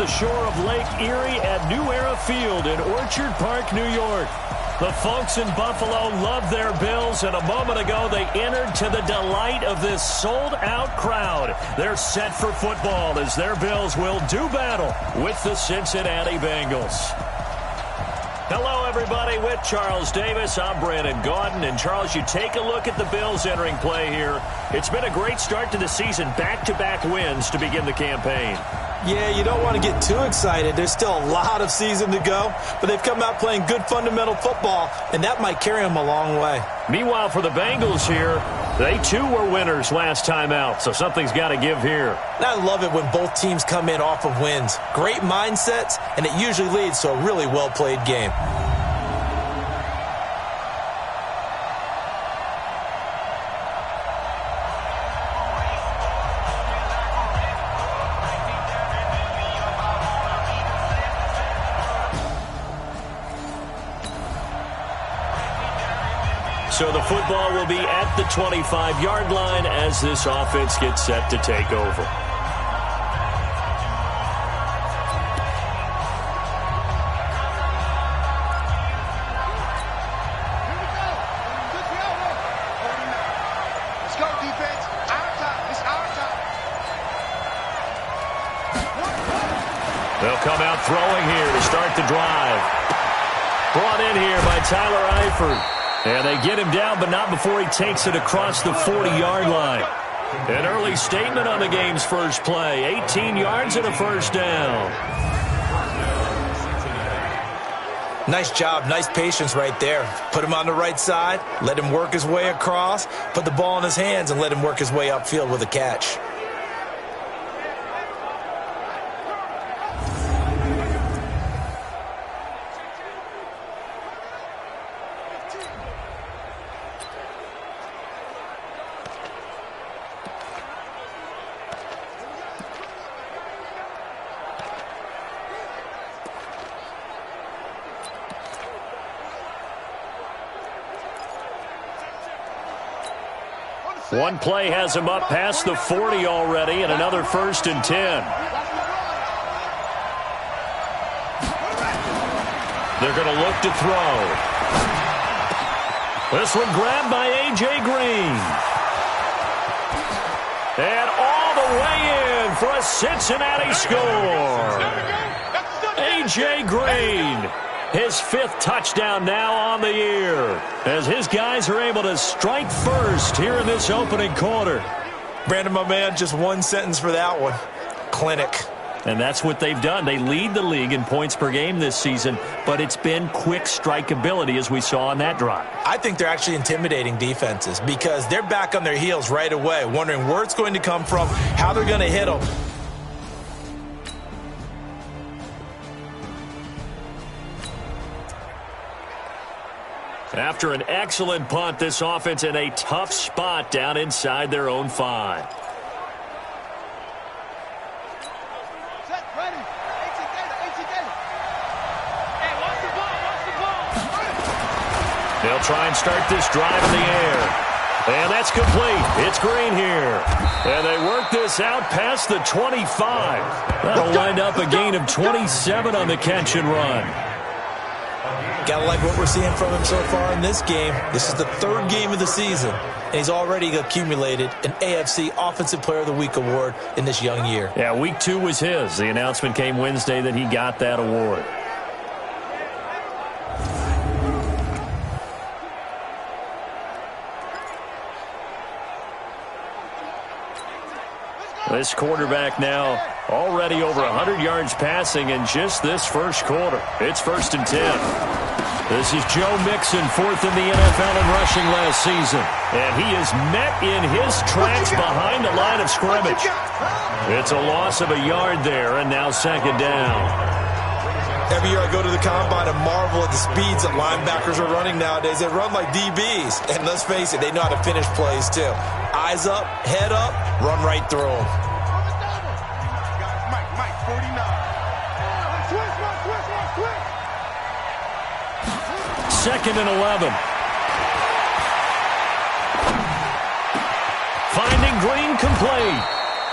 the shore of Lake Erie at New Era Field in Orchard Park, New York. The folks in Buffalo love their Bills, and a moment ago they entered to the delight of this sold-out crowd. They're set for football as their Bills will do battle with the Cincinnati Bengals. Hello, everybody. With Charles Davis, I'm Brandon Gaudin. And, Charles, you take a look at the Bills entering play here. It's been a great start to the season, back-to-back wins to begin the campaign. Yeah, you don't want to get too excited. There's still a lot of season to go, but they've come out playing good fundamental football, and that might carry them a long way. Meanwhile, for the Bengals here, they too were winners last time out, so something's got to give here. And I love it when both teams come in off of wins. Great mindsets, and it usually leads to a really well-played game. So the football will be at the 25-yard line as this offense gets set to take over. Let's go, defense. Our time. It's our time. They'll come out throwing here to start the drive. Brought in here by Tyler Eifert. And they get him down, but not before he takes it across the 40-yard line. An early statement on the game's first play. 18 yards and a first down. Nice job, nice patience right there. Put him on the right side, let him work his way across, put the ball in his hands, and let him work his way upfield with a catch. One play has him up past the 40 already, and another 1st and 10. They're going to look to throw. This one grabbed by A.J. Green. And all the way in for a Cincinnati score. A.J. Green. His 5th touchdown now on the year as his guys are able to strike first here in this opening quarter. Brandon, my man, just one sentence for that one. Clinic. And that's what they've done. They lead the league in points per game this season, but it's been quick strikeability as we saw on that drive. I think they're actually intimidating defenses because they're back on their heels right away, wondering where it's going to come from, how they're going to hit them. After an excellent punt, this offense in a tough spot down inside their own 5. Set, ready. Hey, watch the ball. They'll try and start this drive in the air. And that's complete. It's Green here. And they work this out past the 25. That'll wind up a gain of 27 on the catch and run. Gotta like what we're seeing from him so far in this game. This is the 3rd game of the season, and he's already accumulated an AFC Offensive Player of the Week award in this young year. Yeah, week 2 was his. The announcement came Wednesday that he got that award. This quarterback now already over 100 yards passing in just this first quarter. It's 1st and 10. This is Joe Mixon, 4th in the NFL in rushing last season. And he is met in his tracks behind the line of scrimmage. It's a loss of a yard there, and now 2nd down. Every year I go to the combine and marvel at the speeds that linebackers are running nowadays. They run like DBs. And let's face it, they know how to finish plays too. Eyes up, head up, run right through them. Mike, 49. Second and 11. Finding Green complete.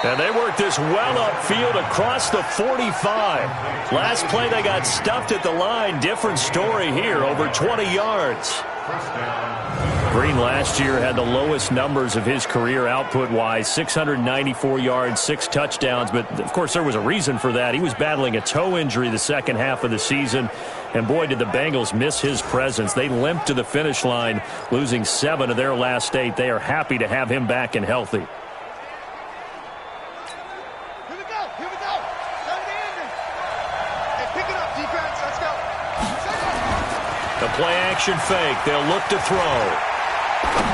And they work this well upfield across the 45. Last play, they got stuffed at the line. Different story here, over 20 yards. Green last year had the lowest numbers of his career output-wise, 694 yards, 6 touchdowns. But, of course, there was a reason for that. He was battling a toe injury the second half of the season. And, boy, did the Bengals miss his presence. They limped to the finish line, losing 7 of their last 8. They are happy to have him back and healthy. The play-action fake. They'll look to throw.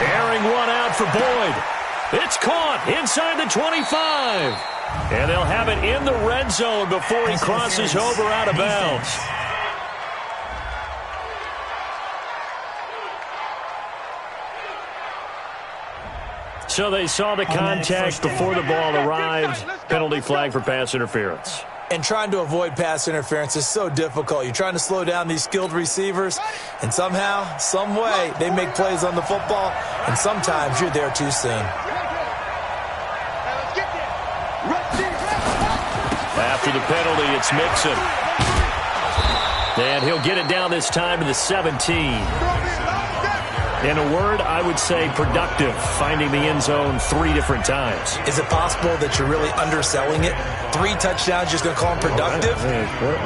Airing one out for Boyd. It's caught inside the 25. And they'll have it in the red zone before he crosses over out of bounds. So they saw the contact before the ball arrived. Penalty flag for pass interference. And trying to avoid pass interference is so difficult. You're trying to slow down these skilled receivers, and somehow, some way, they make plays on the football, and sometimes you're there too soon. After the penalty, it's Mixon. And he'll get it down this time to the 17. In a word, I would say productive, finding the end zone 3 different times. Is it possible that you're really underselling it? 3 touchdowns, just going to call him productive?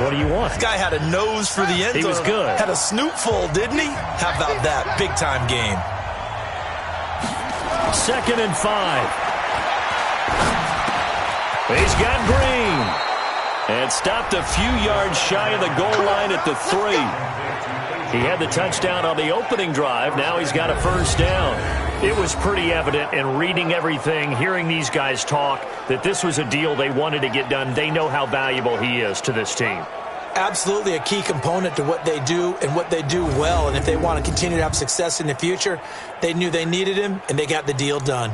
What do you want? This guy had a nose for the end zone. He was good. Had a snootful, didn't he? How about that? Big-time game. 2nd and 5. He's got Green. And stopped a few yards shy of the goal line at the 3. He had the touchdown on the opening drive. Now he's got a first down. It was pretty evident in reading everything, hearing these guys talk, that this was a deal they wanted to get done. They know how valuable he is to this team. Absolutely a key component to what they do and what they do well. And if they want to continue to have success in the future, they knew they needed him, and they got the deal done.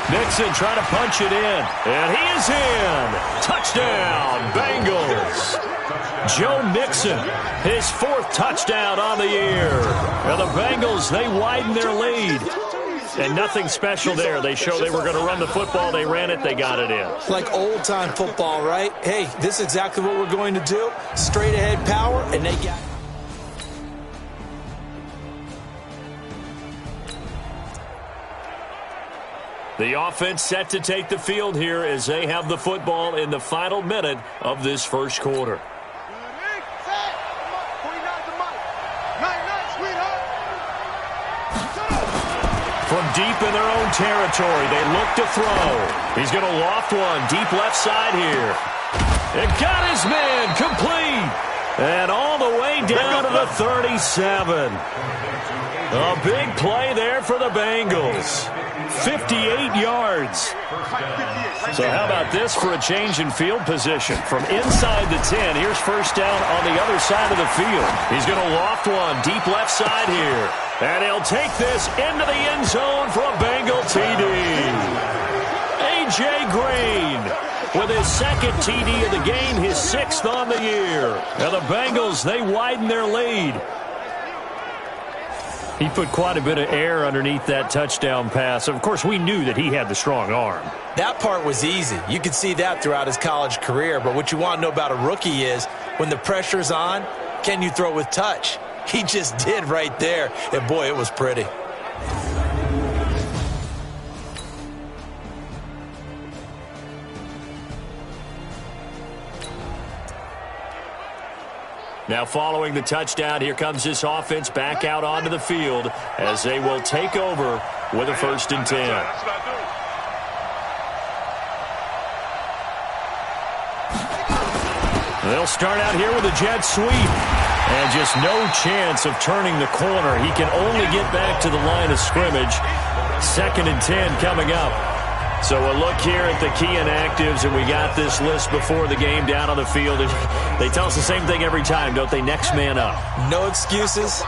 Mixon trying to punch it in, and he is in. Touchdown, Bengals. Joe Mixon, his 4th touchdown on the year. Now the Bengals, they widen their lead. And nothing special there. They show they were going to run the football. They ran it. They got it in. Like old-time football, right? Hey, this is exactly what we're going to do. Straight-ahead power, and they got it. The offense set to take the field here as they have the football in the final minute of this first quarter. From deep in their own territory, they look to throw. He's going to loft one deep left side here. It got his man complete. And all the way down to the 37. A big play there for the Bengals. 58 yards. So how about this for a change in field position? From inside the 10, here's first down on the other side of the field. He's going to loft one deep left side here. And he'll take this into the end zone for a Bengal TD. A.J. Green with his 2nd TD of the game, his 6th on the year. And the Bengals, they widen their lead. He put quite a bit of air underneath that touchdown pass. Of course, we knew that he had the strong arm. That part was easy. You could see that throughout his college career. But what you want to know about a rookie is when the pressure's on, can you throw with touch? He just did right there. And, boy, it was pretty. Now following the touchdown, here comes this offense back out onto the field as they will take over with a 1st and 10. They'll start out here with a jet sweep. And just no chance of turning the corner. He can only get back to the line of scrimmage. 2nd and 10 coming up. So a look here at the key inactives, and we got this list before the game down on the field. They tell us the same thing every time, don't they? Next man up. No excuses.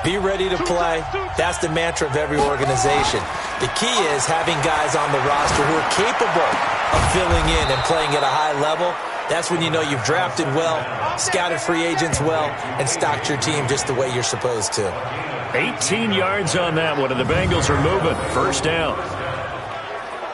Be ready to play. That's the mantra of every organization. The key is having guys on the roster who are capable of filling in and playing at a high level. That's when you know you've drafted well, scouted free agents well, and stocked your team just the way you're supposed to. 18 yards on that one, and the Bengals are moving. First down.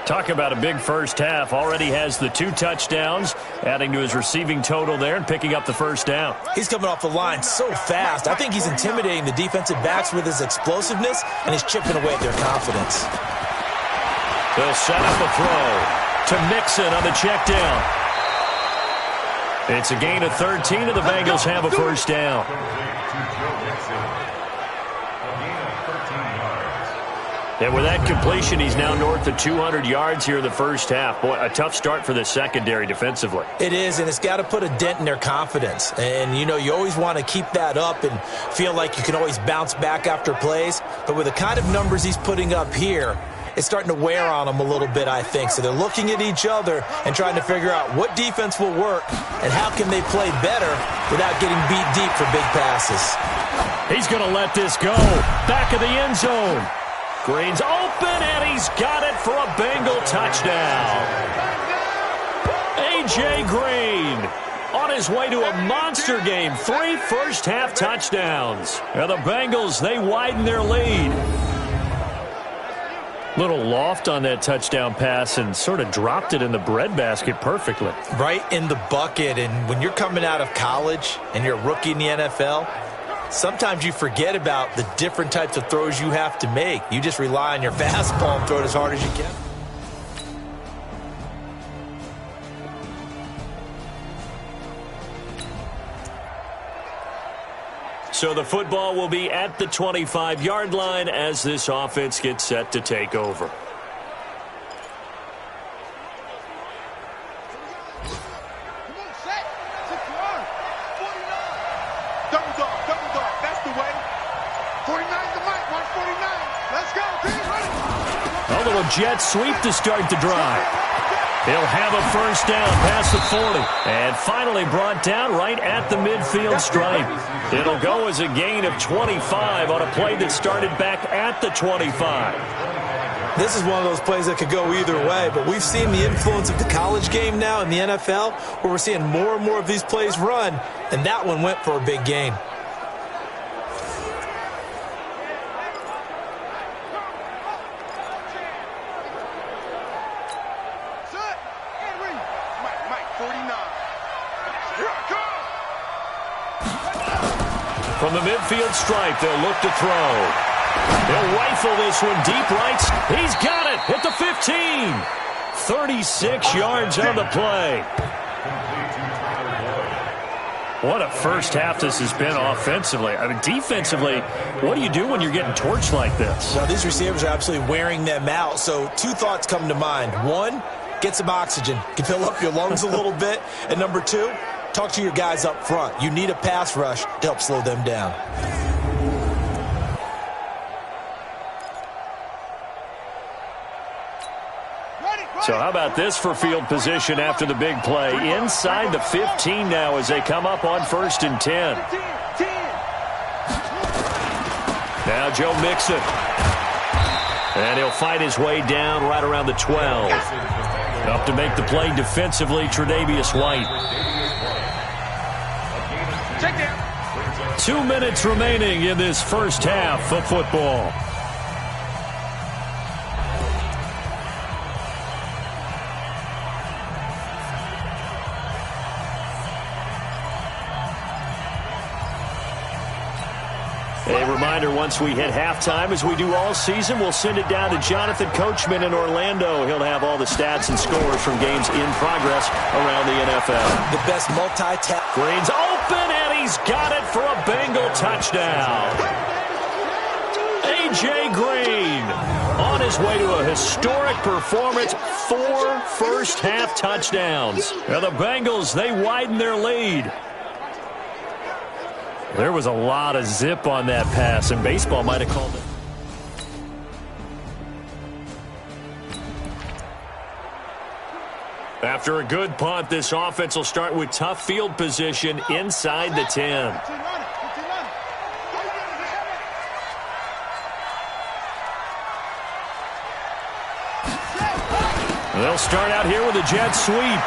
Talk about a big first half. Already has the 2 touchdowns, adding to his receiving total there and picking up the first down. He's coming off the line so fast. I think he's intimidating the defensive backs with his explosiveness, and he's chipping away at their confidence. They'll set up a throw to Mixon on the check down. It's a gain of 13, and the Bengals have a first down. And with that completion, he's now north of 200 yards here in the first half. Boy, a tough start for the secondary defensively. It is, and it's got to put a dent in their confidence. And, you know, you always want to keep that up and feel like you can always bounce back after plays. But with the kind of numbers he's putting up here, it's starting to wear on them a little bit, I think. So they're looking at each other and trying to figure out what defense will work and how can they play better without getting beat deep for big passes. He's going to let this go. Back of the end zone. Green's open, and he's got it for a Bengal touchdown. A.J. Green on his way to a monster game. 3 first-half touchdowns. And the Bengals, they widen their lead. Little loft on that touchdown pass and sort of dropped it in the breadbasket perfectly. Right in the bucket, and when you're coming out of college and you're a rookie in the NFL, sometimes you forget about the different types of throws you have to make. You just rely on your fastball and throw it as hard as you can. So the football will be at the 25-yard line as this offense gets set to take over. A little jet sweep to start the drive. He'll have a first down past the 40. And finally brought down right at the midfield stripe. It'll go as a gain of 25 on a play that started back at the 25. This is one of those plays that could go either way, but we've seen the influence of the college game now in the NFL, where we're seeing more and more of these plays run, and that one went for a big gain. From the midfield stripe, they'll look to throw. They'll rifle this one deep right. He's got it at the 15. 36 yards on the play. What a first half this has been offensively. I mean, defensively, what do you do when you're getting torched like this? Well, these receivers are absolutely wearing them out. So 2 thoughts come to mind. 1, get some oxygen. Can fill up your lungs a little bit. And number 2, talk to your guys up front. You need a pass rush to help slow them down. So how about this for field position after the big play? Inside the 15 now as they come up on 1st and 10. Now Joe Mixon. And he'll fight his way down right around the 12. Up to make the play defensively, Tre'Davious White. 2 minutes remaining in this first half of football. A reminder, once we hit halftime, as we do all season, we'll send it down to Jonathan Coachman in Orlando. He'll have all the stats and scores from games in progress around the NFL. The best multi-tap. Green's open, and he's got it for a Bengal touchdown. A.J. Green on his way to a historic performance. 4 first-half touchdowns. Now the Bengals, they widen their lead. There was a lot of zip on that pass, and baseball might have called it. After a good punt, this offense will start with tough field position inside the 10. They'll start out here with a jet sweep.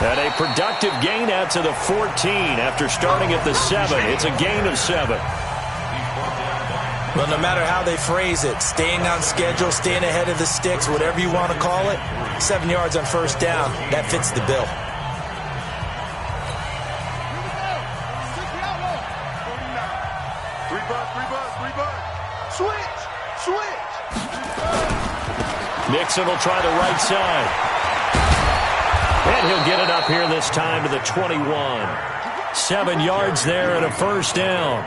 And a productive gain out to the 14 after starting at the 7. It's a gain of 7. Well, no matter how they phrase it, staying on schedule, staying ahead of the sticks, whatever you want to call it, 7 yards on first down, that fits the bill. Nixon will try the right side. And he'll get it up here this time to the 21. 7 yards there and a first down.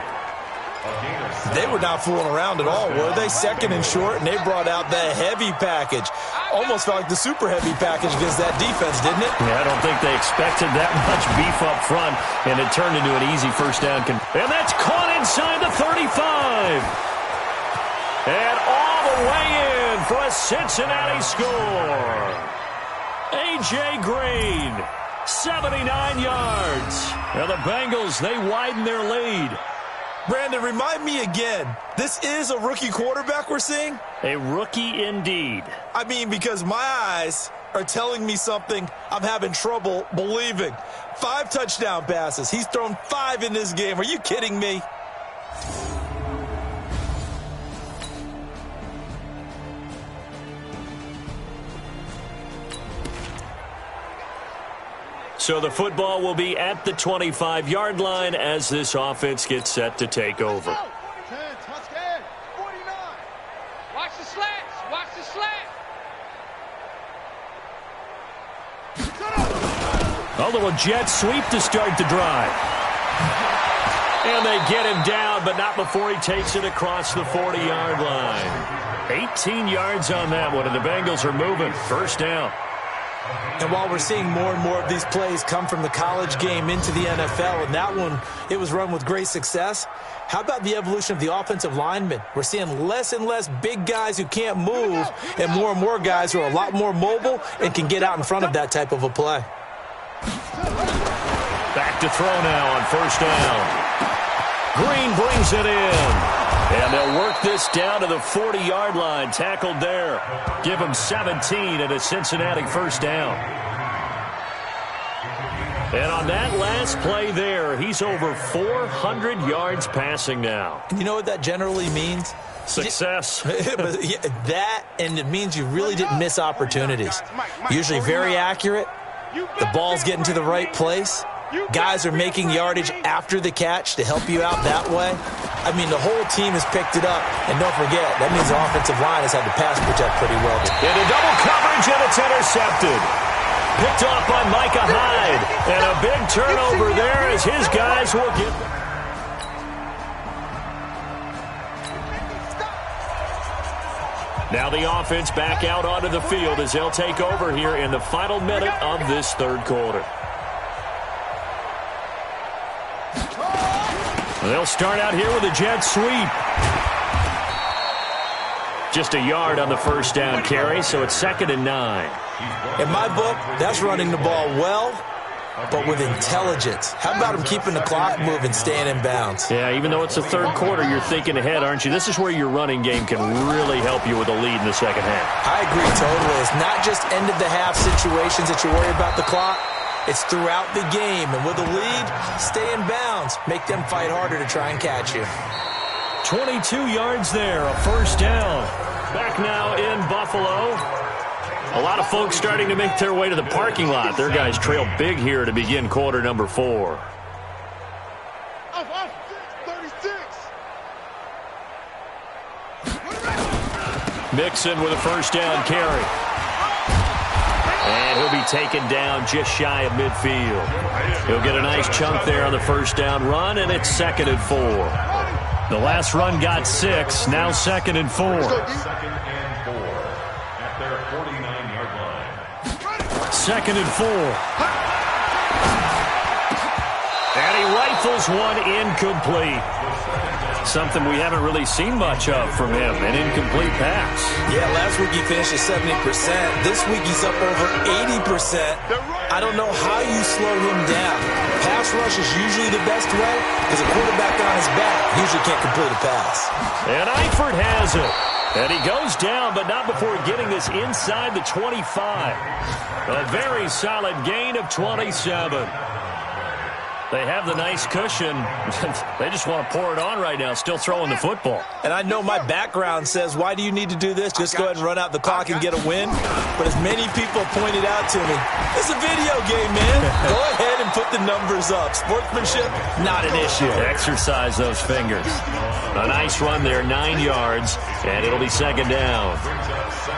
They were not fooling around at all, were they? Second and short, and they brought out the heavy package. Almost felt like the super heavy package against that defense, didn't it? Yeah, I don't think they expected that much beef up front, and it turned into an easy first down. And that's caught inside the 35. And all the way in for a Cincinnati score. A.J. Green, 79 yards. And the Bengals, they widen their lead. Brandon, remind me again, this is a rookie quarterback we're seeing? A rookie indeed. I mean, because my eyes are telling me something I'm having trouble believing. 5 touchdown passes. He's thrown 5 in this game. Are you kidding me? So the football will be at the 25-yard line as this offense gets set to take over. 10, touchdown, 49. Watch the slants. Watch the slant. A little jet sweep to start the drive. And they get him down, but not before he takes it across the 40-yard line. 18 yards on that one, and the Bengals are moving. First down. And while we're seeing more and more of these plays come from the college game into the NFL, and that one, it was run with great success, how about the evolution of the offensive linemen? We're seeing less and less big guys who can't move, and more guys who are a lot more mobile and can get out in front of that type of a play. Back to throw now on first down. Green brings it in. And they'll work this down to the 40-yard line. Tackled there. Give him 17 and a Cincinnati first down. And on that last play there, he's over 400 yards passing now. You know what that generally means? Success. That, and it means you really didn't miss opportunities. Usually very accurate. The ball's getting to the right place. Guys are making yardage after the catch to help you out that way. I mean, the whole team has picked it up. And don't forget, that means the offensive line has had to pass protect pretty well. Into double coverage, and it's intercepted. Picked off by Micah Hyde. And a big turnover there as his guys will get... Now the offense back out onto the field as they'll take over here in the final minute of this third quarter. They'll start out here with a jet sweep. Just a yard on the first down carry, so it's 2nd and 9. In my book, that's running the ball well, but with intelligence. How about him keeping the clock moving, staying in bounds? Yeah, even though it's the third quarter, you're thinking ahead, aren't you? This is where your running game can really help you with a lead in the second half. I agree totally. It's not just end-of-the-half situations that you worry about the clock. It's throughout the game. And with a lead, stay in bounds. Make them fight harder to try and catch you. 22 yards there, a first down. Back now in Buffalo. A lot of folks starting to make their way to the parking lot. Their guys trail big here to begin quarter number 4. 36. Mixon with a first down carry. And he'll be taken down just shy of midfield. He'll get a nice chunk there on the first down run, and it's 2nd and 4. The last run got 6, now 2nd and 4. 2nd and 4 at their 49-yard line. 2nd and 4. And he rifles one incomplete. Something we haven't really seen much of from him, an incomplete pass. Yeah, last week he finished at 70%. This week he's up over 80%. I don't know how you slow him down. Pass rush is usually the best way because a quarterback on his back usually can't complete a pass. And Eifert has it. And he goes down, but not before getting this inside the 25. A very solid gain of 27. They have the nice cushion. They just want to pour it on right now, still throwing the football. And I know my background says, why do you need to do this? Just go ahead and run out the clock and get a win. But as many people pointed out to me, it's a video game, man. Go ahead and put the numbers up. Sportsmanship, not an issue. Exercise those fingers. A nice run there, 9 yards, and it'll be second down.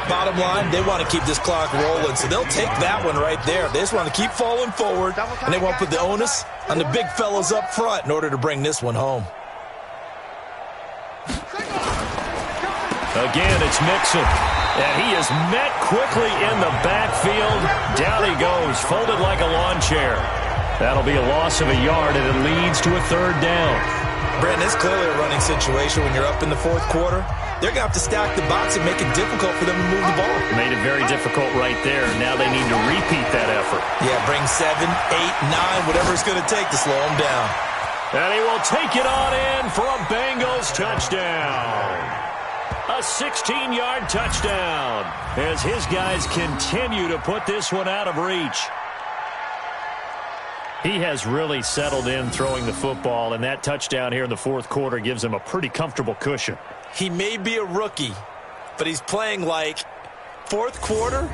Bottom line, they want to keep this clock rolling, so they'll take that one right there. They just want to keep falling forward, and they want to put the onus on the big fellas up front in order to bring this one home. Again, it's Mixon. And he is met quickly in the backfield. Down he goes, folded like a lawn chair. That'll be a loss of a yard, and it leads to a third down. Brandon, it's clearly a running situation when you're up in the fourth quarter. They're going to have to stack the box and make it difficult for them to move the ball. Made it very difficult right there. Now they need to repeat that effort. Yeah, bring 7, 8, 9, whatever it's going to take to slow them down. And he will take it on in for a Bengals touchdown. A 16-yard touchdown as his guys continue to put this one out of reach. He has really settled in throwing the football, and that touchdown here in the fourth quarter gives him a pretty comfortable cushion. He may be a rookie, but he's playing like fourth quarter,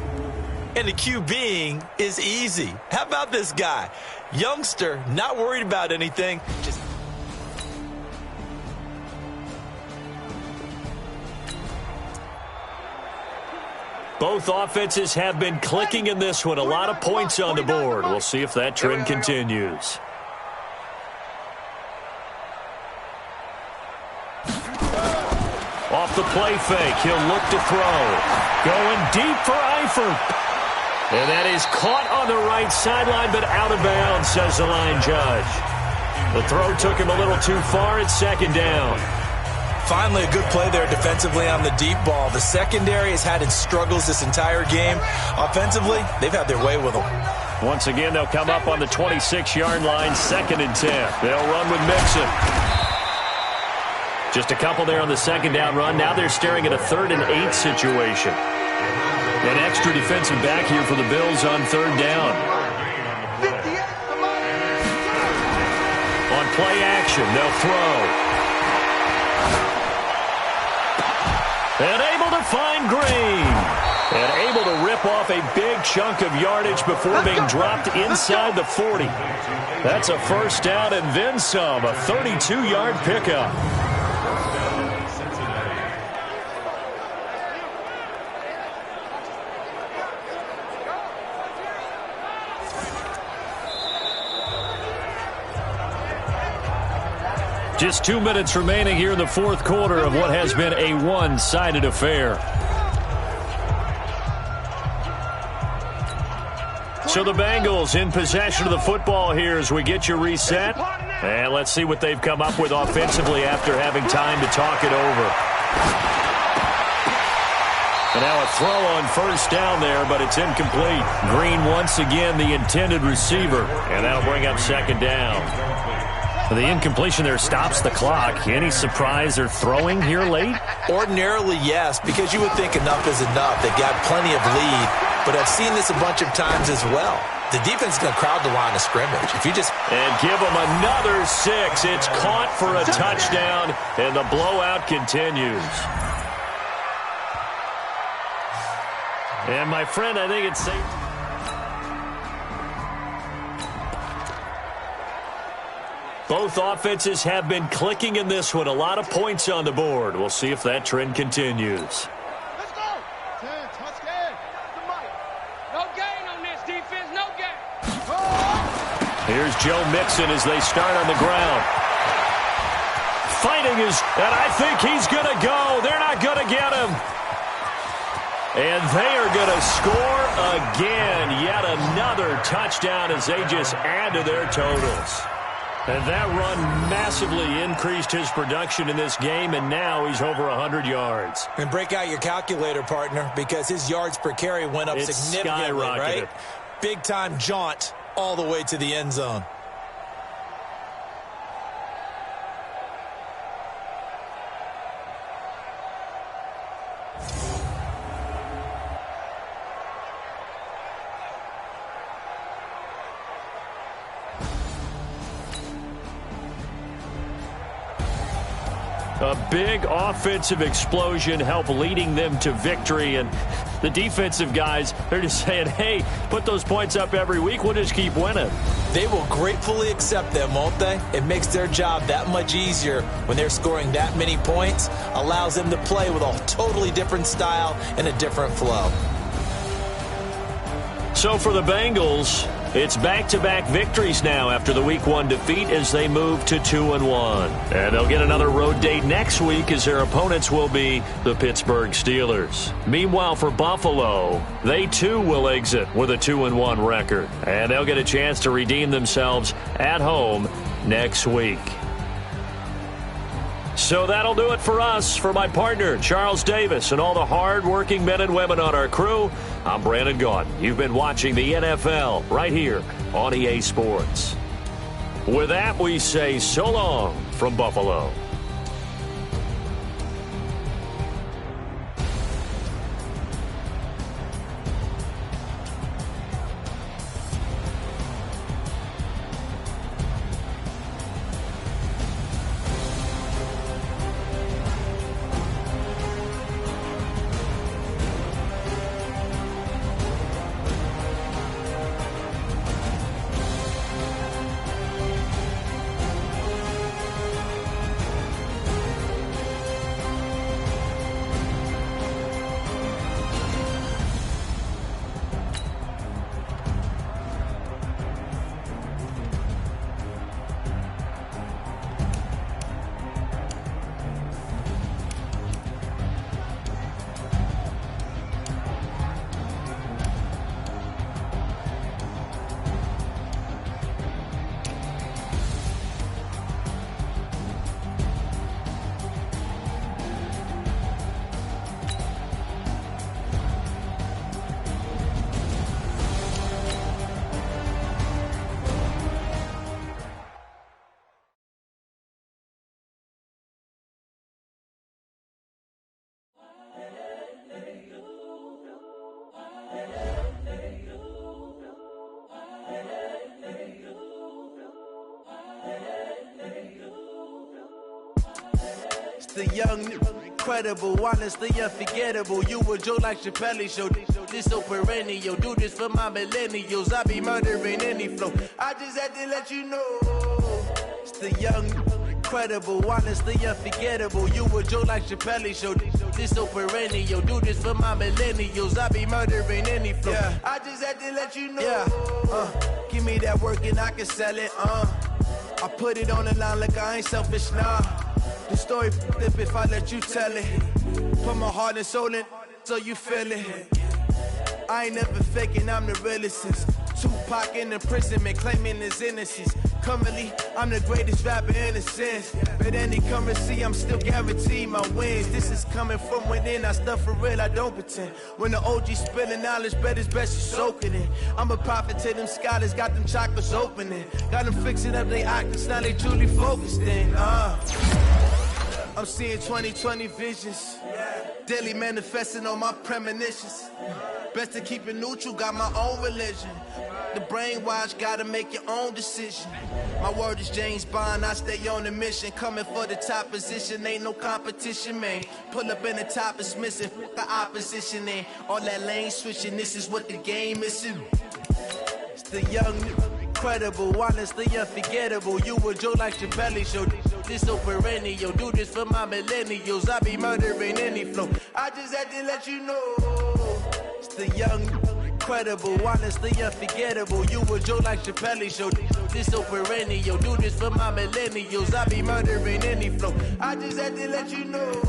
and the QBing is easy. How about this guy? Youngster, not worried about anything. Just both offenses have been clicking in this one. A lot of points on the board. We'll see if that trend continues. Off the play fake, he'll look to throw. Going deep for Eifert. And that is caught on the right sideline, but out of bounds, says the line judge. The throw took him a little too far. It's second down. finally a good play there defensively on the deep ball. The secondary has had its struggles this entire game. Offensively, they've had their way with them. Once again, they'll come up on the 26-yard line, 2nd and 10. They'll run with Mixon. Just a couple there on the second down run. Now they're staring at a 3rd and 8 situation. An extra defensive back here for the Bills on 3rd down. On play action, they'll throw. And able to find Green. And able to rip off a big chunk of yardage before being dropped inside the 40. That's a first down and then some. A 32-yard pickup. Just 2 minutes remaining here in the fourth quarter of what has been a one-sided affair. So the Bengals in possession of the football here as we get you reset. And let's see what they've come up with offensively after having time to talk it over. And now a throw on first down there, but it's incomplete. Green once again the intended receiver. And that'll bring up 2nd down. The incompletion there stops the clock. Any surprise they're throwing here late? Ordinarily, yes, because you would think enough is enough. They've got plenty of lead, but I've seen this a bunch of times as well. The defense is going to crowd the line of scrimmage. If you just... And give them another 6. It's caught for a touchdown, and the blowout continues. And my friend, I think it's safe. Both offenses have been clicking in this one. A lot of points on the board. We'll see if that trend continues. Let's go. 10, touchdown. No gain on this defense. No gain. Here's Joe Mixon as they start on the ground. Fighting is, and I think he's going to go. They're not going to get him. And they are going to score again. Yet another touchdown as they just add to their totals. And that run massively increased his production in this game, and now he's over 100 yards. And break out your calculator, partner, because his yards per carry went up significantly, right? Big-time jaunt all the way to the end zone. A big offensive explosion helped leading them to victory. And the defensive guys, they're just saying, hey, put those points up every week. We'll just keep winning. They will gratefully accept them, won't they? It makes their job that much easier when they're scoring that many points. Allows them to play with a totally different style and a different flow. So for the Bengals, it's back-to-back victories now after the Week 1 defeat as they move to 2-1. And they'll get another road date next week as their opponents will be the Pittsburgh Steelers. Meanwhile, for Buffalo, they too will exit with a 2-1 record. And they'll get a chance to redeem themselves at home next week. So that'll do it for us. For my partner, Charles Davis, and all the hard-working men and women on our crew, I'm Brandon Gaudin. You've been watching the NFL right here on EA Sports. With that, we say so long from Buffalo. The young, incredible, honestly unforgettable. You a Joe like Chappelle show. This so perennial. Do this for my millennials. I be murdering any flow. I just had to let you know. It's the young, incredible, honestly unforgettable. You a Joe like Chappelle show. This so perennial. Do this for my millennials. I be murdering any flow. Yeah. I just had to let you know. Yeah. Give me that work and I can sell it. I put it on the line like I ain't selfish, nah. The story flip if I let you tell it. Put my heart and soul in so you feel it. I ain't never faking, I'm the realest since Tupac in imprisonment, claiming his innocence. Currently, I'm the greatest rapper in a sense. But any currency, I'm still guaranteed my wins. This is coming from within, I stuff for real, I don't pretend. When the OG spilling knowledge, bet it's best you soak it in. I'm a prophet to them scholars, got them chakras opening. Got them fixing up they octaves, now they truly focused in. I'm seeing 2020 visions. Daily manifesting on my premonitions. Best to keep it neutral, got my own religion. The brainwash, gotta make your own decision. My word is James Bond, I stay on a mission. Coming for the top position, ain't no competition, man. Pull up in the top is missing, the opposition in. All that lane switching, this is what the game is. It's the young, incredible, honestly unforgettable. You a Joe like Chappelle show. This so perennial. Do this for my millennials. I be murdering any flow. I just had to let you know. It's the young, incredible, honestly unforgettable. You a Joe like Chappelle show. This so perennial. Do this for my millennials. I be murdering any flow. I just had to let you know.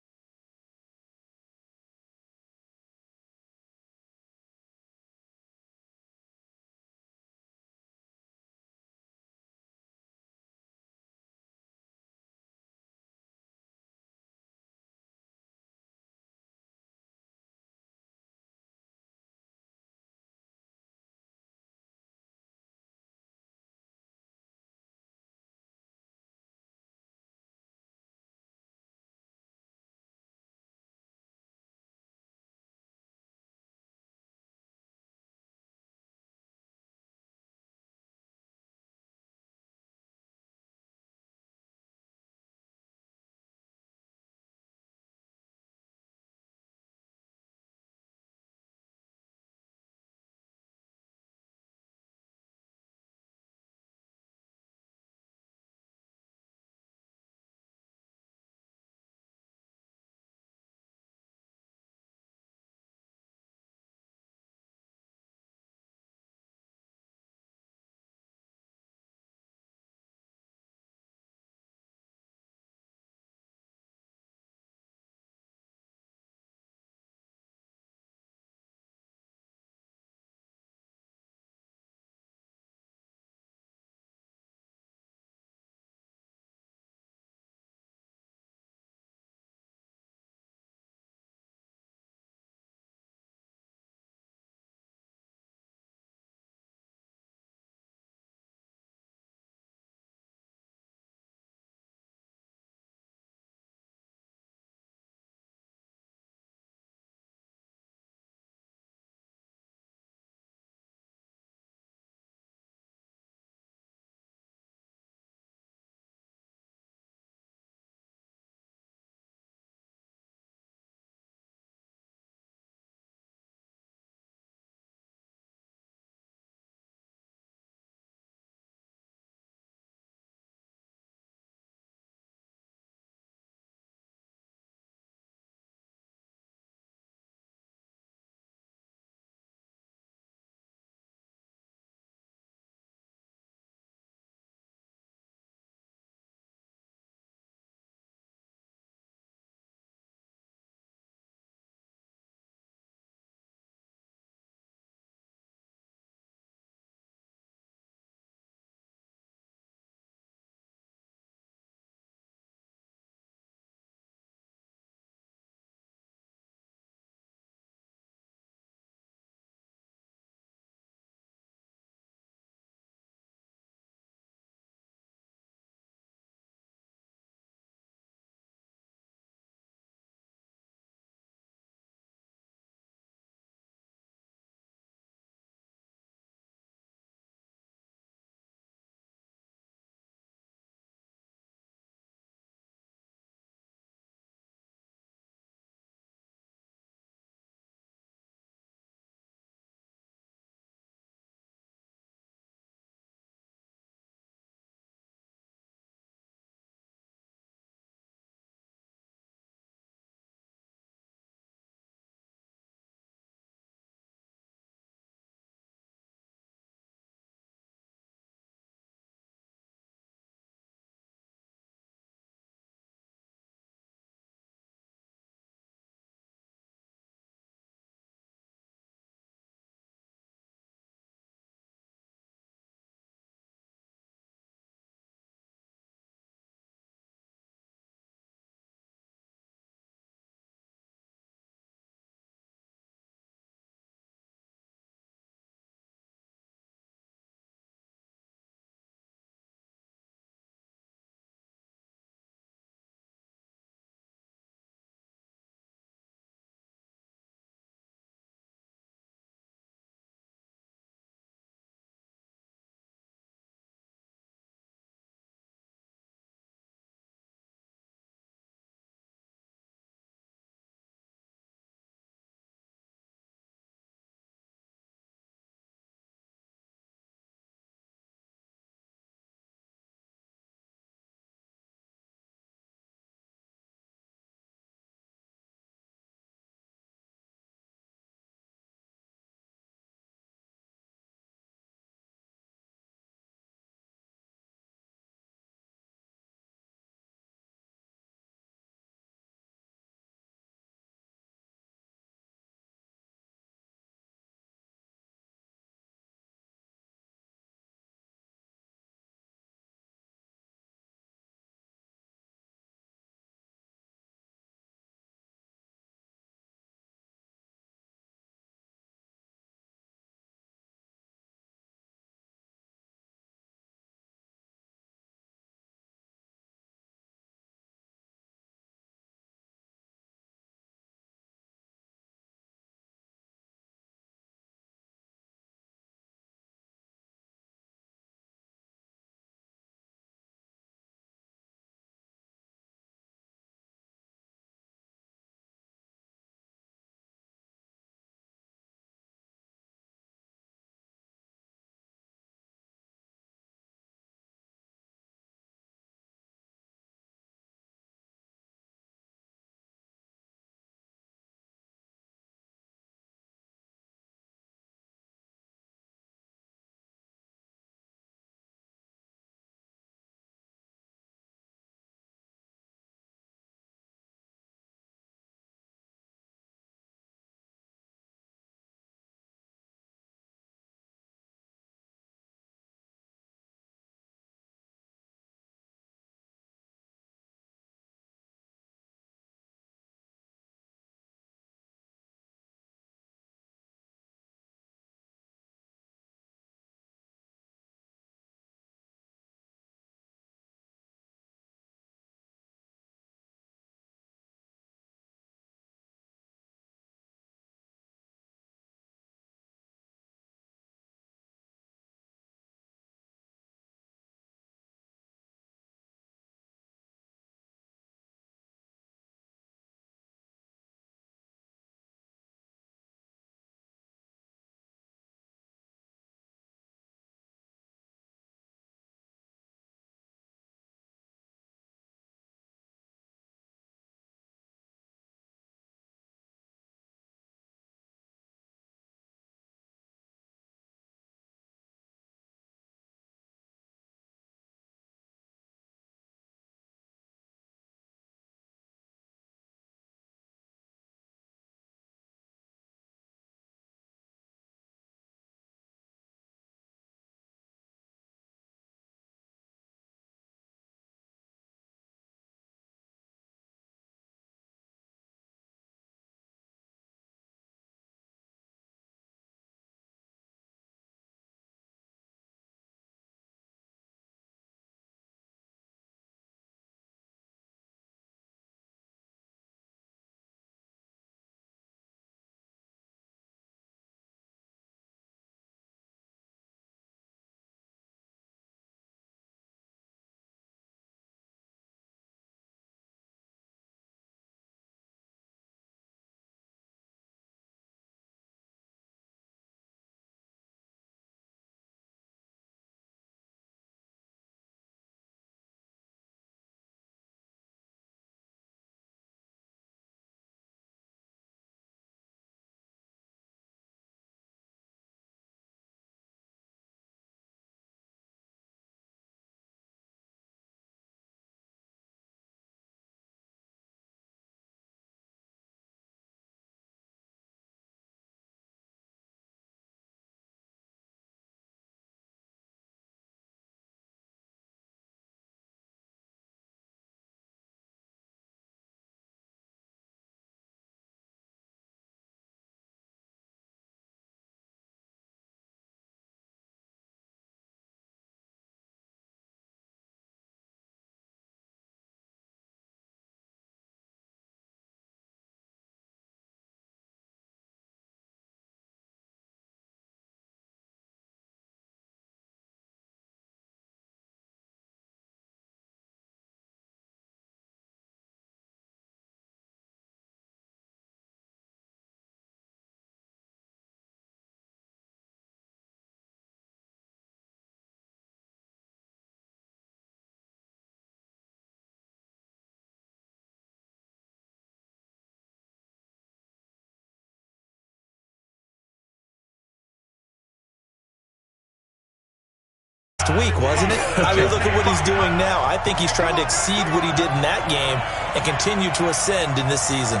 last week, wasn't it? I mean, look at what he's doing now. I think he's trying to exceed what he did in that game and continue to ascend in this season.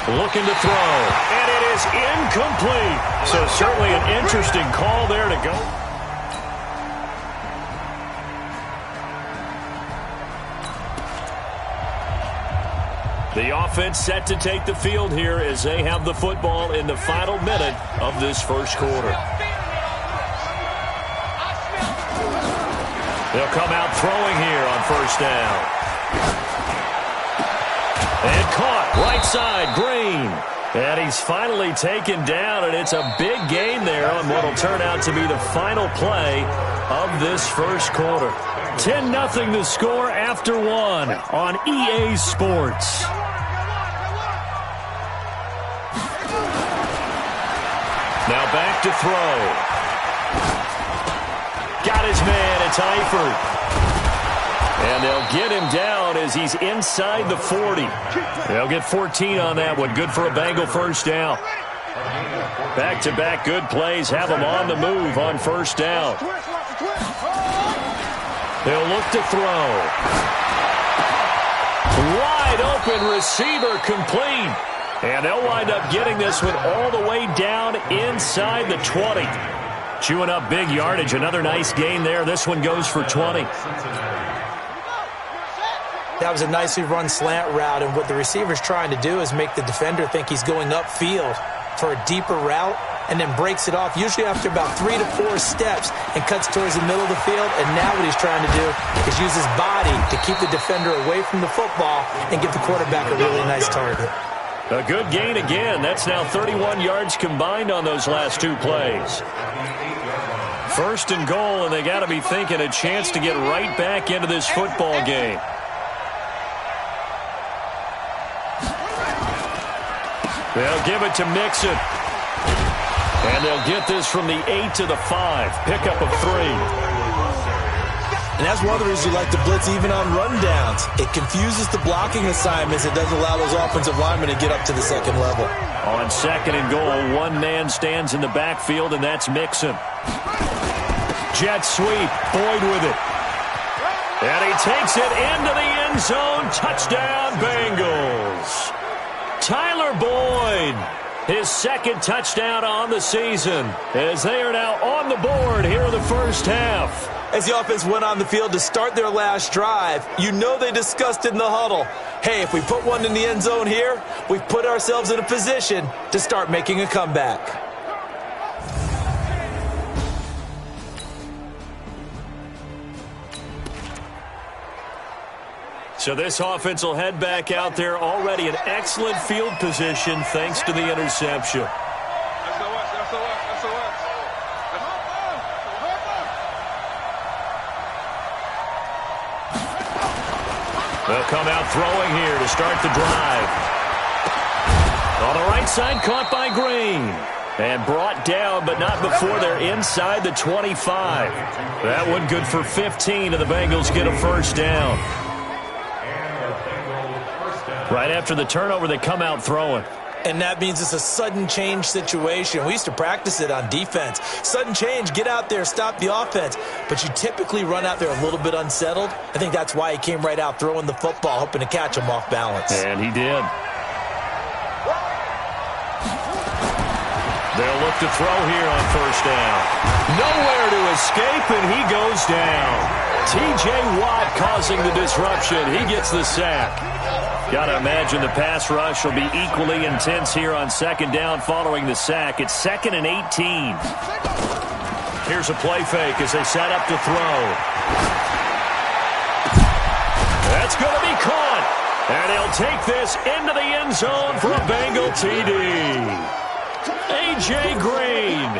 Looking to throw, and it is incomplete. So certainly an interesting call there to go. The offense set to take the field here as they have the football in the final minute of this first quarter. They'll come out throwing here on first down. And caught right side, Green. And he's finally taken down, and it's a big gain there on what will turn out to be the final play of this first quarter. 10-0 the score after one on EA Sports. Now back to throw. Got his man, it's Eifert. And they'll get him down as he's inside the 40. They'll get 14 on that one. Good for a Bengal first down. Back-to-back good plays have them on the move on first down. They'll look to throw. Wide open receiver complete. And they'll wind up getting this one all the way down inside the 20. Chewing up big yardage. Another nice gain there. This one goes for 20. That was a nicely run slant route, and what the receiver's trying to do is make the defender think he's going upfield for a deeper route and then breaks it off, usually after about 3 to 4 steps, and cuts towards the middle of the field. And now what he's trying to do is use his body to keep the defender away from the football and give the quarterback a really nice target. A good gain again. That's now 31 yards combined on those last two plays. First and goal, and they got to be thinking a chance to get right back into this football game. They'll give it to Mixon. And they'll get this from the 8 to the 5. Pickup of 3. And that's one of the reasons you like to blitz even on rundowns. It confuses the blocking assignments. It doesn't allow those offensive linemen to get up to the second level. On second and goal, one man stands in the backfield, and that's Mixon. Jet sweep. Boyd with it. And he takes it into the end zone. Touchdown, Bengals. Tyler Boyd, his second touchdown on the season, as they are now on the board here in the first half. As the offense went on the field to start their last drive, you know they discussed in the huddle, hey, if we put one in the end zone here, we've put ourselves in a position to start making a comeback. So this offense will head back out there, already in excellent field position thanks to the interception. They'll come out throwing here to start the drive. On the right side, caught by Green. And brought down, but not before they're inside the 25. That one good for 15, and the Bengals get a first down. Right after the turnover, they come out throwing. And that means it's a sudden change situation. We used to practice it on defense. Sudden change, get out there, stop the offense. But you typically run out there a little bit unsettled. I think that's why he came right out throwing the football, hoping to catch him off balance. And he did. They'll look to throw here on first down. Nowhere to escape, and he goes down. T.J. Watt causing the disruption. He gets the sack. Got to imagine the pass rush will be equally intense here on second down following the sack. It's 2nd and 18. Here's a play fake as they set up to throw. That's going to be caught. And he'll take this into the end zone for a Bengal TD. A.J. Green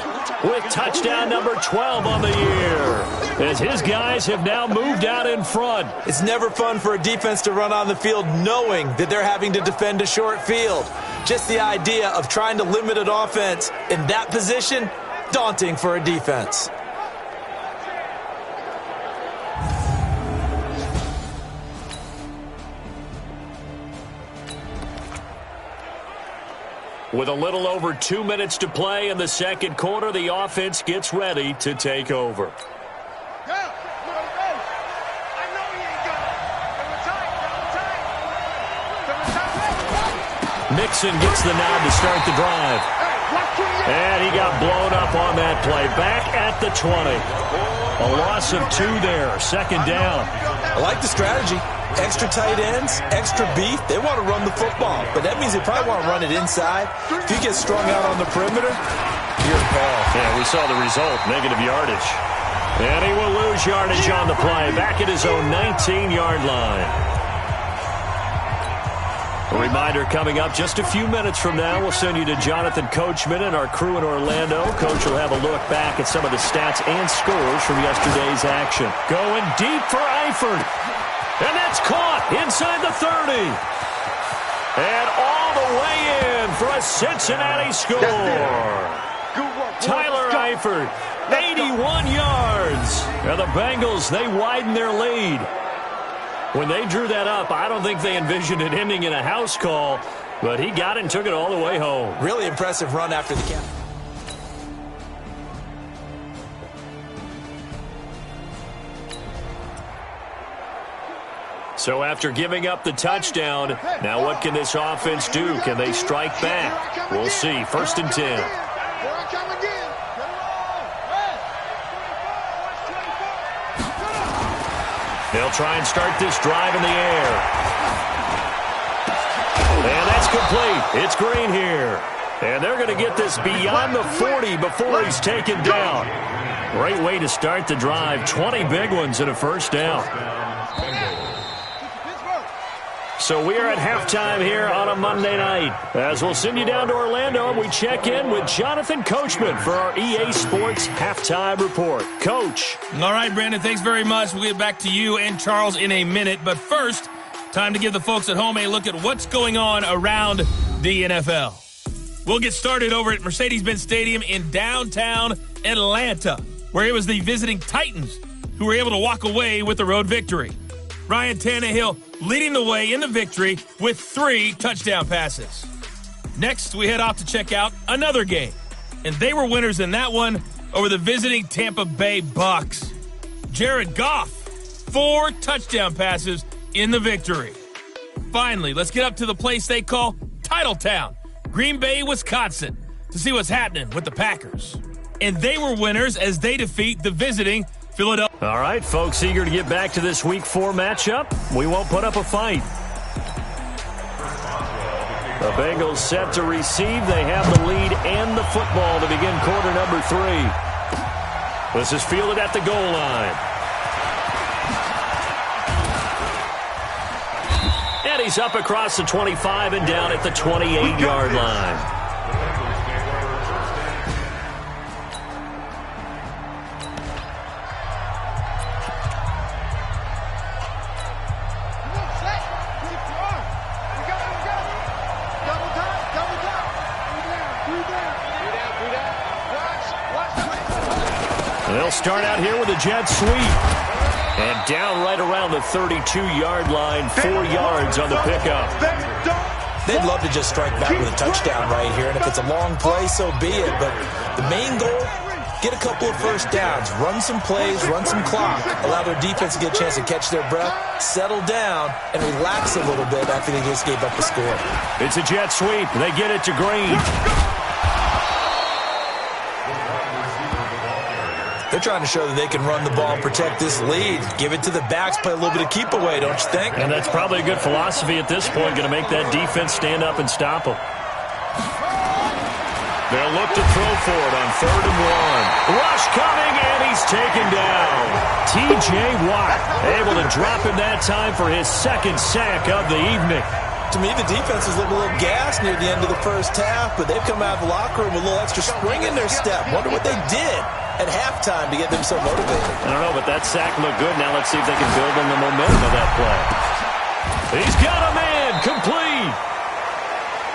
with touchdown number 12 on the year, as his guys have now moved out in front. It's never fun for a defense to run on the field knowing that they're having to defend a short field. Just the idea of trying to limit an offense in that position, daunting for a defense. With a little over 2 minutes to play in the second quarter, the offense gets ready to take over. Mixon gets the nod to start the drive. And he got blown up on that play. Back at the 20. A loss of 2 there. Second down. I like the strategy. Extra tight ends, extra beef. They want to run the football, but that means they probably want to run it inside. If you get strung out on the perimeter, you're in peril. Yeah, we saw the result, negative yardage. And he will lose yardage on the play, back at his own 19-yard line. A reminder coming up just a few minutes from now. We'll send you to Jonathan Coachman and our crew in Orlando. Coach will have a look back at some of the stats and scores from yesterday's action. Going deep for Eifert. And that's caught inside the 30. And all the way in for a Cincinnati score. Tyler Eifert, 81 yards. And the Bengals, they widen their lead. When they drew that up, I don't think they envisioned it ending in a house call, but he got it and took it all the way home. Really impressive run after the count. So after giving up the touchdown, now what can this offense do? Can they strike back? We'll see. 1st and 10. They'll try and start this drive in the air. And that's complete. It's Green here. And they're going to get this beyond the 40 before he's taken down. Great way to start the drive. 20 big ones and a first down. So we are at halftime here on a Monday night. As we'll send you down to Orlando, and we check in with Jonathan Coachman for our EA Sports Halftime Report. Coach. All right, Brandon, thanks very much. We'll get back to you and Charles in a minute. But first, time to give the folks at home a look at what's going on around the NFL. We'll get started over at Mercedes-Benz Stadium in downtown Atlanta, where it was the visiting Titans who were able to walk away with the road victory. Ryan Tannehill leading the way in the victory with 3 touchdown passes. Next, we head off to check out another game, and they were winners in that one over the visiting Tampa Bay Bucks. Jared Goff, 4 touchdown passes in the victory. Finally, let's get up to the place they call Titletown, Green Bay, Wisconsin, to see what's happening with the Packers. And they were winners as they defeat the visiting Philadelphia. All right, folks, eager to get back to this Week 4 matchup. We won't put up a fight. The Bengals set to receive. They have the lead and the football to begin quarter number 3. This is fielded at the goal line. And he's up across the 25 and down at the 28-yard line. They'll start out here with a jet sweep. And down right around the 32-yard line, 4 yards on the pickup. They'd love to just strike back with a touchdown right here, and if it's a long play, so be it. But the main goal, get a couple of first downs, run some plays, run some clock, allow their defense to get a chance to catch their breath, settle down, and relax a little bit after they just gave up the score. It's a jet sweep. They get it to Green. They're trying to show that they can run the ball and protect this lead. Give it to the backs, play a little bit of keep away, don't you think? And that's probably a good philosophy at this point, going to make that defense stand up and stop them. They'll look to throw for it on 3rd and 1. Rush coming, and he's taken down. T.J. Watt able to drop him that time for his 2nd sack of the evening. To me, the defense was looking a little gassed near the end of the first half, but they've come out of the locker room with a little extra spring in their step. Wonder what they did at halftime to get them so motivated. I don't know, but that sack looked good. Now let's see if they can build on the momentum of that play. He's got a man, complete.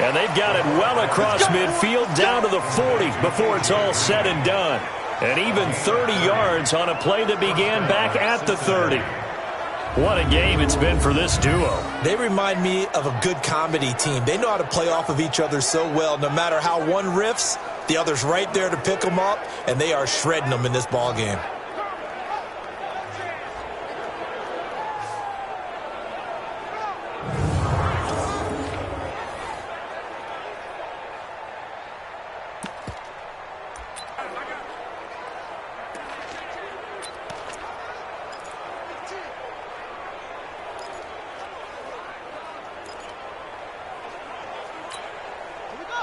And they've got it well across midfield, down to the 40 before it's all said and done. And even 30 yards on a play that began back at the 30. What a game it's been for this duo. They remind me of a good comedy team. They know how to play off of each other so well. No matter how one riffs, the other's right there to pick them up, and they are shredding them in this ball game.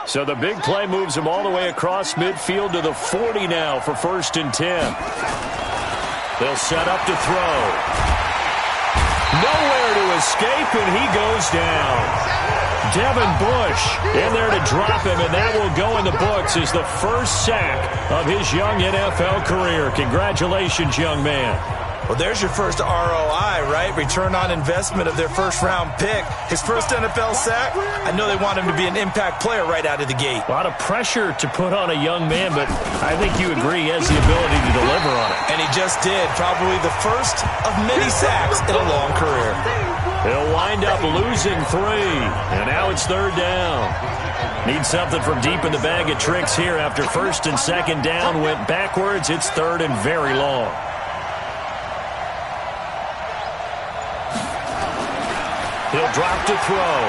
So the big play moves him all the way across midfield to the 40 now for 1st and 10. They'll set up to throw. Nowhere to escape, and he goes down. Devin Bush in there to drop him, and that will go in the books as the first sack of his young NFL career. Congratulations, young man. Well, there's your first ROI, right? Return on investment of their first-round pick. His first NFL sack, I know they want him to be an impact player right out of the gate. A lot of pressure to put on a young man, but I think you agree he has the ability to deliver on it. And he just did. Probably the first of many sacks in a long career. He'll wind up losing 3, and now it's 3rd down. Need something from deep in the bag of tricks here after 1st and 2nd down went backwards. It's 3rd and very long. He'll drop to throw.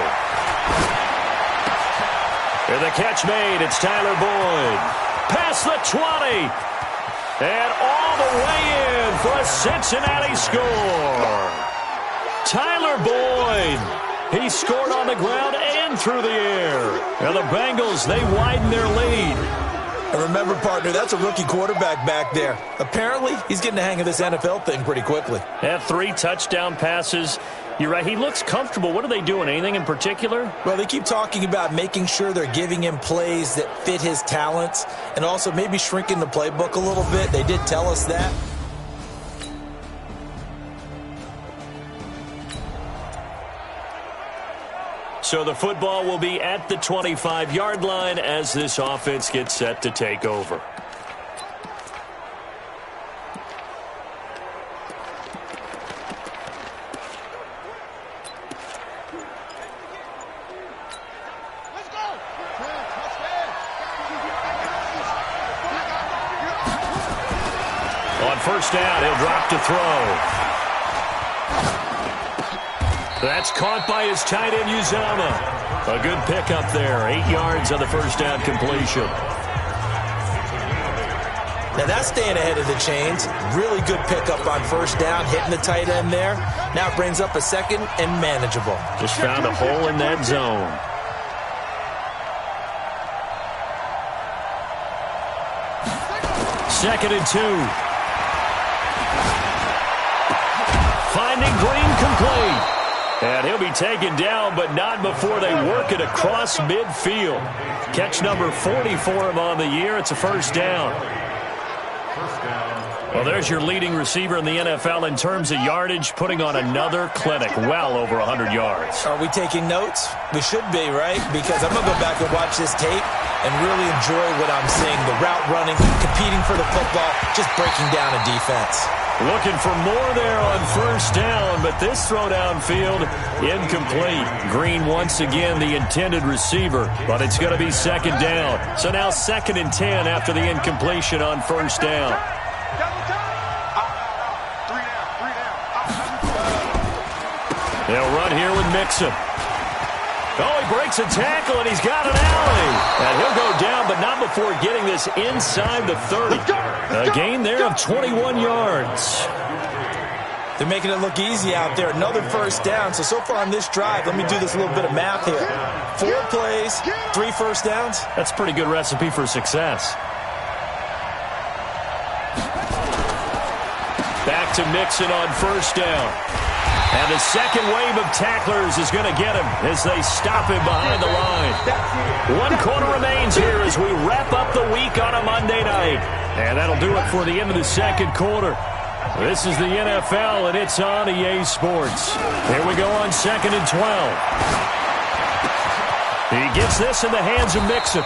And the catch made. It's Tyler Boyd. Past the 20. And all the way in for a Cincinnati score. Tyler Boyd. He scored on the ground and through the air. And the Bengals, they widen their lead. And remember, partner, that's a rookie quarterback back there. Apparently, he's getting the hang of this NFL thing pretty quickly. Had 3 touchdown passes. You're right. He looks comfortable. What are they doing? Anything in particular? Well, they keep talking about making sure they're giving him plays that fit his talents and also maybe shrinking the playbook a little bit. They did tell us that. So the football will be at the 25-yard line as this offense gets set to take over. On 1st down, he'll drop to throw. That's caught by his tight end, Uzama. A good pickup there. 8 yards on the 1st down completion. Now that's staying ahead of the chains. Really good pickup on 1st down, hitting the tight end there. Now it brings up a 2nd and manageable. Just found a hole in that zone. Second and 2. Finding Green complete. And he'll be taken down, but not before they work it across midfield. Catch number 40 for him on the year. It's a 1st down. Well, there's your leading receiver in the NFL in terms of yardage, putting on another clinic, well over 100 yards. Are we taking notes? We should be, right? Because I'm going to go back and watch this tape and really enjoy what I'm seeing. The route running, competing for the football, just breaking down a defense. Looking for more there on 1st down, but this throw downfield incomplete. Green once again the intended receiver, but it's going to be 2nd down. So now 2nd and 10 after the incompletion on 1st down. They'll run here with Mixon. Oh, he breaks a tackle, and he's got an alley. And he'll go down, but not before getting this inside the 30. A gain there of 21 yards. They're making it look easy out there. Another 1st down. So far on this drive, let me do this little bit of math here. 4 plays, 3 1st downs. That's a pretty good recipe for success. Back to Mixon on 1st down. And the second wave of tacklers is going to get him as they stop him behind the line. 1 quarter remains here as we wrap up the week on a Monday night. And that'll do it for the end of the 2nd quarter. This is the NFL, and it's on EA Sports. Here we go on 2nd and 12. He gets this in the hands of Mixon.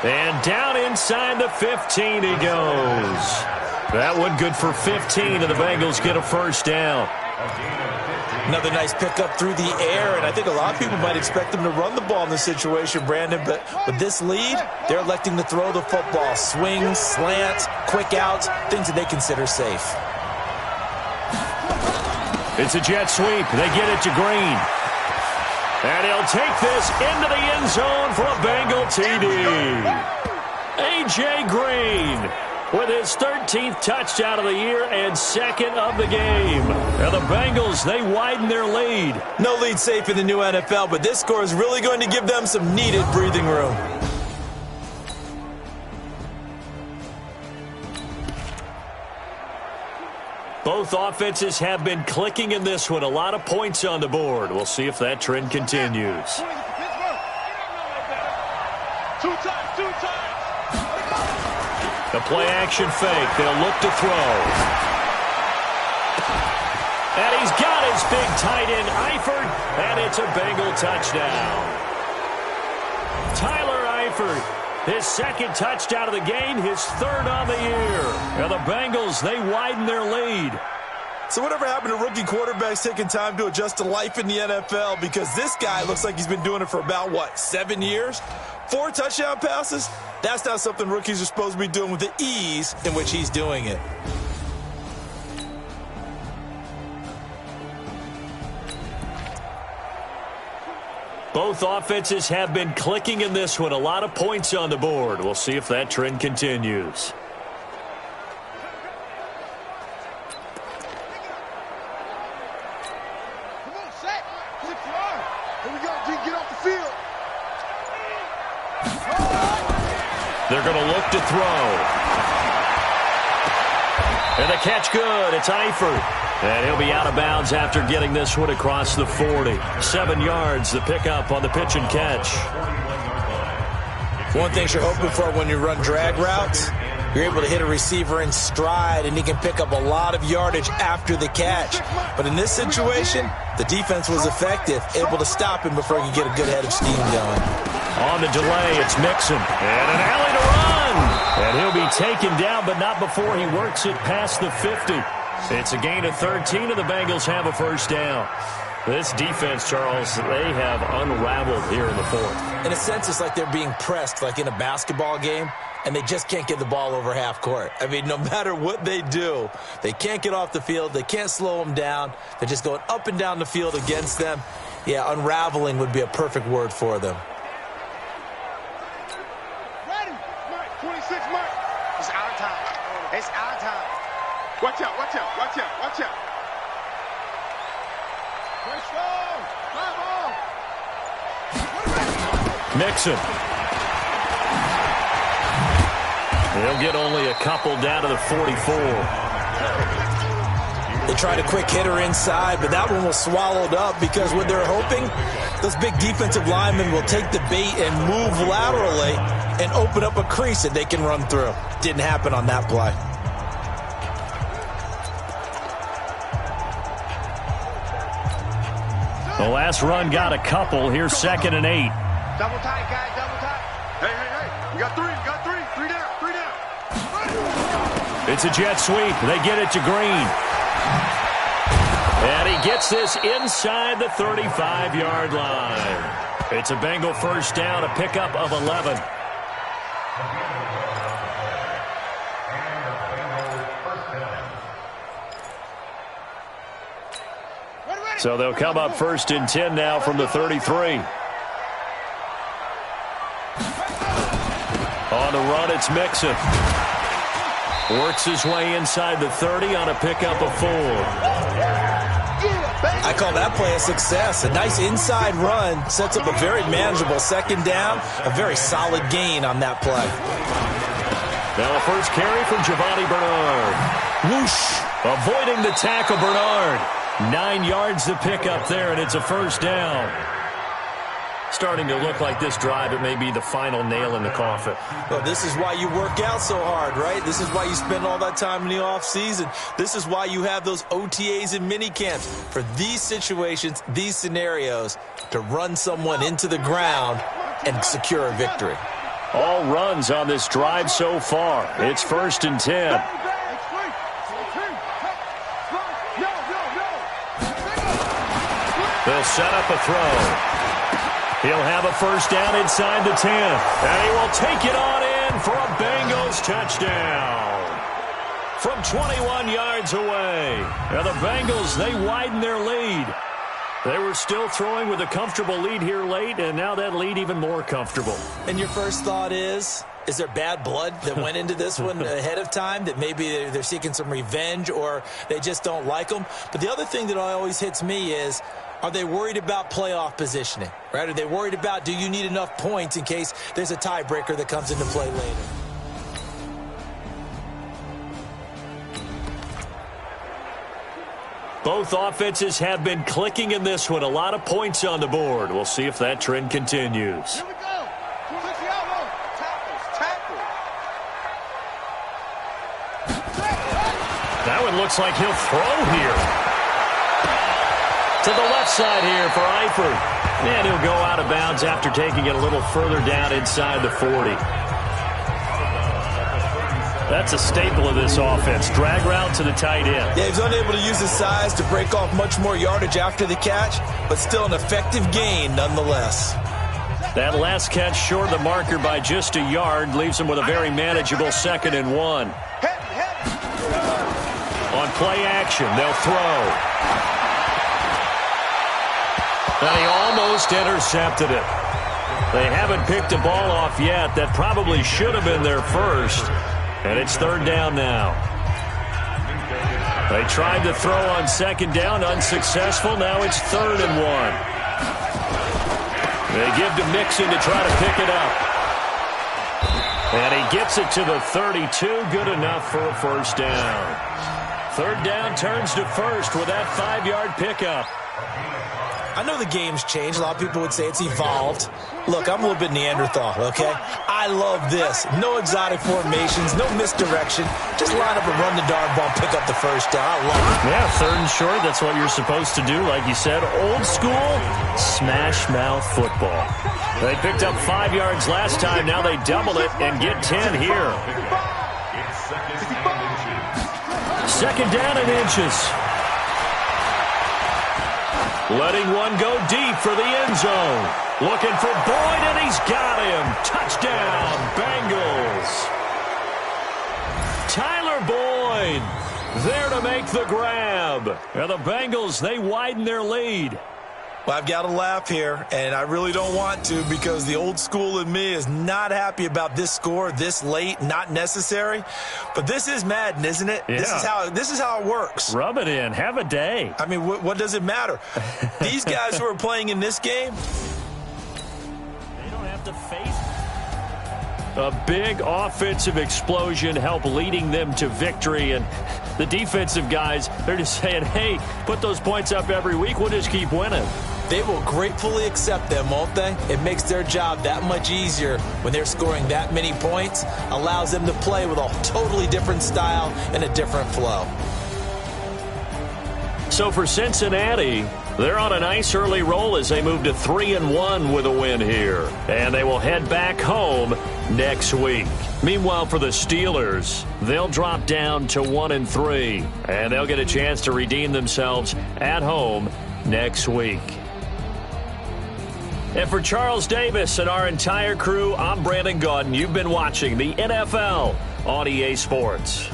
And down inside the 15 he goes. That one good for 15, and the Bengals get a 1st down. Another nice pickup through the air, and I think a lot of people might expect them to run the ball in this situation, Brandon, but with this lead, they're electing to throw the football. Swings, slants, quick outs, things that they consider safe. It's a jet sweep. They get it to Green. And he'll take this into the end zone for a Bengal TD. A.J. Green with his 13th touchdown of the year and second of the game. And the Bengals, they widen their lead. No lead safe in the new NFL, but this score is really going to give them some needed breathing room. Both offenses have been clicking in this one. A lot of points on the board. We'll see if that trend continues. Two times. The play-action fake. They'll look to throw. And he's got his big tight end, Eifert, and it's a Bengal touchdown. Tyler Eifert, his second touchdown of the game, his third on the year. And the Bengals, they widen their lead. So whatever happened to rookie quarterbacks taking time to adjust to life in the NFL? Because this guy looks like he's been doing it for about, 7 years? 4 touchdown passes? That's not something rookies are supposed to be doing with the ease in which he's doing it. Both offenses have been clicking in this one. A lot of points on the board. We'll see if that trend continues. Come on, set. 6-yard. Here we go, G. Get off the field. They're going to look to throw. And the catch good. It's Eifert. And he'll be out of bounds after getting this one across the 40. 7 yards, the pickup on the pitch and catch. One thing you're hoping for when you run drag routes, you're able to hit a receiver in stride, and he can pick up a lot of yardage after the catch. But in this situation, the defense was effective, able to stop him before he could get a good head of steam going. On the delay, it's Mixon. And an alley to run. And he'll be taken down, but not before he works it past the 50. It's a gain of 13, and the Bengals have a first down. This defense, Charles, they have unraveled here in the fourth. In a sense, it's like they're being pressed like in a basketball game, and they just can't get the ball over half court. I mean, no matter what they do, they can't get off the field. They can't slow them down. They're just going up and down the field against them. Yeah, unraveling would be a perfect word for them. Ready. Mike, 26, Mike. It's our time. It's our time. Watch out, watch out, watch out, watch out. Mixon. They'll get only a couple down to the 44. They tried a quick hitter inside, but that one was swallowed up because what they're hoping, those big defensive linemen will take the bait and move laterally and open up a crease that they can run through. Didn't happen on that play. The last run got a couple. Here's 2nd and 8. Double tight, guys, double tight. Hey. You got three. Three down. It's a jet sweep. They get it to Green. And he gets this inside the 35-yard line. It's a Bengal first down, a pickup of 11. So they'll come up 1st and 10 now from the 33. On the run, it's Mixon. Works his way inside the 30 on a pickup of 4. I call that play a success. A nice inside run sets up a very manageable 2nd down. A very solid gain on that play. Now the first carry from Giovanni Bernard. Whoosh! Avoiding the tackle, Bernard. 9 yards to pick up there, and it's a first down. Starting to look like this drive, it may be the final nail in the coffin. Well, this is why you work out so hard, right? This is why you spend all that time in the offseason. This is why you have those OTAs and mini camps. For these situations, these scenarios, to run someone into the ground and secure a victory. All runs on this drive so far. It's 1st and 10. They'll set up a throw. He'll have a first down inside the 10. And he will take it on in for a Bengals touchdown. From 21 yards away. Now the Bengals, they widen their lead. They were still throwing with a comfortable lead here late, and now that lead even more comfortable. And your first thought is there bad blood that went into this one ahead of time, that maybe they're seeking some revenge or they just don't like them? But the other thing that always hits me is, are they worried about playoff positioning? Right? Are they worried about, do you need enough points in case there's a tiebreaker that comes into play later? Both offenses have been clicking in this one. A lot of points on the board. We'll see if that trend continues. Here we go. Tackle. That one looks like he'll throw here. To the left side here for Eifert. And he'll go out of bounds after taking it a little further down inside the 40. That's a staple of this offense. Drag route to the tight end. Yeah, he was unable to use his size to break off much more yardage after the catch, but still an effective gain nonetheless. That last catch short of the marker by just a yard leaves him with a very manageable 2nd and 1. On play action, they'll throw. And he almost intercepted it. They haven't picked a ball off yet. That probably should have been their first. And it's 3rd down now. They tried to throw on 2nd down, unsuccessful. Now it's 3rd and 1. They give to Mixon to try to pick it up. And he gets it to the 32. Good enough for a first down. 3rd down turns to first with that 5-yard pickup. I know the game's changed. A lot of people would say it's evolved. Look, I'm a little bit Neanderthal, okay? I love this. No exotic formations, no misdirection. Just line up and run the darn ball, pick up the first down. I love it. Yeah, 3rd and short, that's what you're supposed to do. Like you said, old school, smash mouth football. They picked up 5 yards last time. Now they double it and get 10 here. 2nd down and inches. Letting one go deep for the end zone. Looking for Boyd, and he's got him. Touchdown, Bengals. Tyler Boyd there to make the grab. And the Bengals, they widen their lead. Well, I've got to laugh here, and I really don't want to because the old school in me is not happy about this score this late, not necessary. But this is Madden, isn't it? Yeah. This is how it works. Rub it in. Have a day. I mean, what does it matter? These guys who are playing in this game, they don't have to face a big offensive explosion, help leading them to victory. And the defensive guys, they're just saying, hey, put those points up every week. We'll just keep winning. they will gratefully accept them, won't they? It makes their job that much easier when they're scoring that many points, allows them to play with a totally different style and a different flow. So for Cincinnati, they're on a nice early roll as they move to 3-1 with a win here. And they will head back home next week. Meanwhile, for the Steelers, they'll drop down to 1-3. And they'll get a chance to redeem themselves at home next week. And for Charles Davis and our entire crew, I'm Brandon Gaudin. You've been watching the NFL on EA Sports.